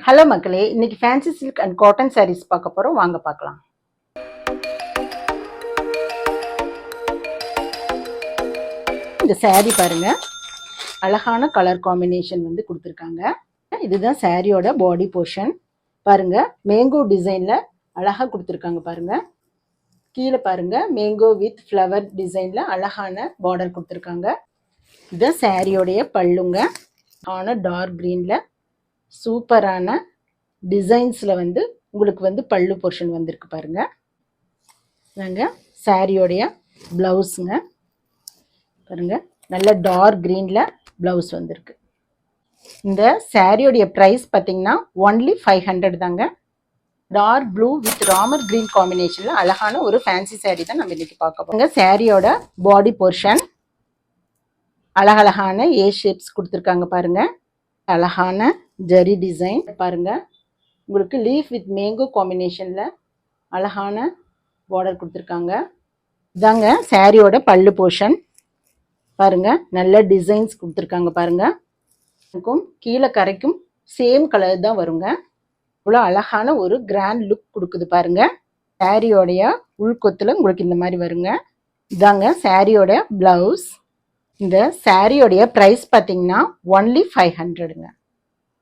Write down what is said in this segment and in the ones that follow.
Hello மக்களே, இன்னைக்கு fancy silk and cotton sarees பார்க்க போறோம். வாங்க பார்க்கலாம். இந்த சாரீ பாருங்க, அழகான கலர் காம்பினேஷன் வந்து கொடுத்துருக்காங்க. இதுதான் சாரியோட பாடி போர்ஷன். பாருங்க, மேங்கோ டிசைன்ல அழகா கொடுத்துருக்காங்க. பாருங்க, கீழே பாருங்க, மேங்கோ வித் ஃப்ளவர் டிசைன்ல அழகான பார்டர் கொடுத்துருக்காங்க. இதுதான் சாரியோடைய பல்லுங்க. ஆன டார்க் கிரீன்ல சூப்பரான டிசைன்ஸில் வந்து உங்களுக்கு வந்து பல்லு போர்ஷன் வந்திருக்கு பாருங்க. நாங்கள் சாரியோடைய ப்ளவுஸுங்க பாருங்க, நல்ல டார்க் க்ரீனில் ப்ளவுஸ் வந்திருக்கு. இந்த சாரியோடைய ப்ரைஸ் பார்த்தீங்கன்னா ஒன்லி 500 தாங்க. Dark blue with Ramar green காம்பினேஷனில் அழகான ஒரு ஃபேன்சி சாரீ தான் நம்ம இன்னைக்கு பார்க்க போகிறோம். சாரியோட பாடி போர்ஷன் அழகழகான ஏ ஷேப்ஸ் கொடுத்துருக்காங்க பாருங்க. அழகான ஜரி டிசைன் பாருங்க. உங்களுக்கு லீஃப் வித் மேங்கோ காம்பினேஷனில் அழகான பார்டர் கொடுத்துருக்காங்க. இதாங்க சாரியோட பல்லு போர்ஷன் பாருங்கள். நல்ல டிசைன்ஸ் கொடுத்துருக்காங்க பாருங்கள். எனக்கும் கீழே கரைக்கும் சேம் கலர் தான் வருங்க. இவ்வளோ அழகான ஒரு கிராண்ட் லுக் கொடுக்குது பாருங்கள். சாரியோடைய உள்கொத்தில் உங்களுக்கு இந்த மாதிரி வருங்க. இதாங்க சாரியோட ப்ளவுஸ். இந்த சாரியோடைய ப்ரைஸ் பார்த்தீங்கன்னா ஒன்லி 500ங்க.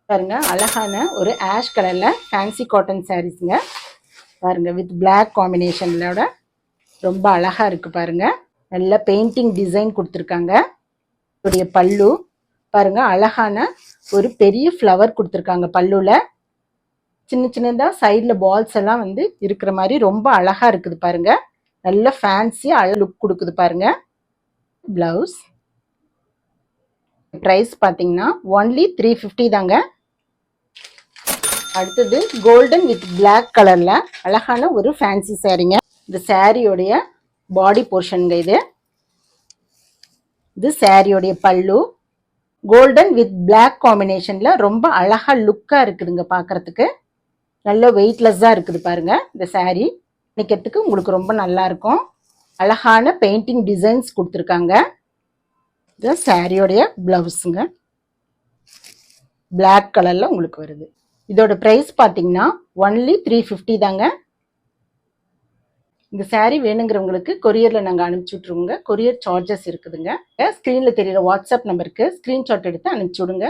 பாருங்க, அழகான ஒரு ஆஷ் கலர்ல ஃபேன்சி காட்டன் சாரீஸ்ங்க பாருங்க. வித் பிளாக் காம்பினேஷனோட ரொம்ப அழகா இருக்கு பாருங்க. நல்ல பெயிண்டிங் டிசைன் கொடுத்துருக்காங்க. இதோடைய பல்லு பாருங்க, அழகான ஒரு பெரிய ஃப்ளவர் கொடுத்துருக்காங்க. பல்லுல சின்ன சின்னதா சைட்ல பால்ஸ் எல்லாம் வந்து இருக்கிற மாதிரி ரொம்ப அழகா இருக்குது பாருங்க. நல்ல ஃபேன்சி லுக் கொடுக்குது பாருங்க. பிளவுஸ் ப்ரைஸ் பார்த்தீங்கன்னா ஒன்லி 350 தாங்க. அடுத்தது கோல்டன் வித் பிளாக் கலர்ல அழகான ஒரு ஃபேன்சி சாரீங்க. இந்த சாரியோடைய பாடி போர்ஷனுங்க. இது சாரியோடைய பல்லு. கோல்டன் வித் பிளாக் காம்பினேஷன்ல ரொம்ப அழகா லுக்கா இருக்குதுங்க பார்க்கறதுக்கு. நல்ல வெயிட்லெஸ்ஸா இருக்குது பாருங்க. இந்த சாரீ நினைக்கிறதுக்கு உங்களுக்கு ரொம்ப நல்லா இருக்கும். அழகான பெயிண்டிங் டிசைன்ஸ் கொடுத்துருக்காங்க. இது சாரியோடைய பிளவுஸுங்க. பிளாக் கலர்ல உங்களுக்கு வருது. இதோட ப்ரைஸ் பார்த்தீங்கன்னா ஒன்லி 350 தாங்க. இந்த சாரீ வேணுங்கிறவங்களுக்கு கொரியரில் நாங்கள் அனுப்பிச்சி விட்ருவோங்க. கொரியர் சார்ஜஸ் இருக்குதுங்க. ஸ்க்ரீனில் தெரியுற வாட்ஸ்அப் நம்பருக்கு ஸ்க்ரீன்ஷாட் எடுத்து அனுப்பிச்சி விடுங்க.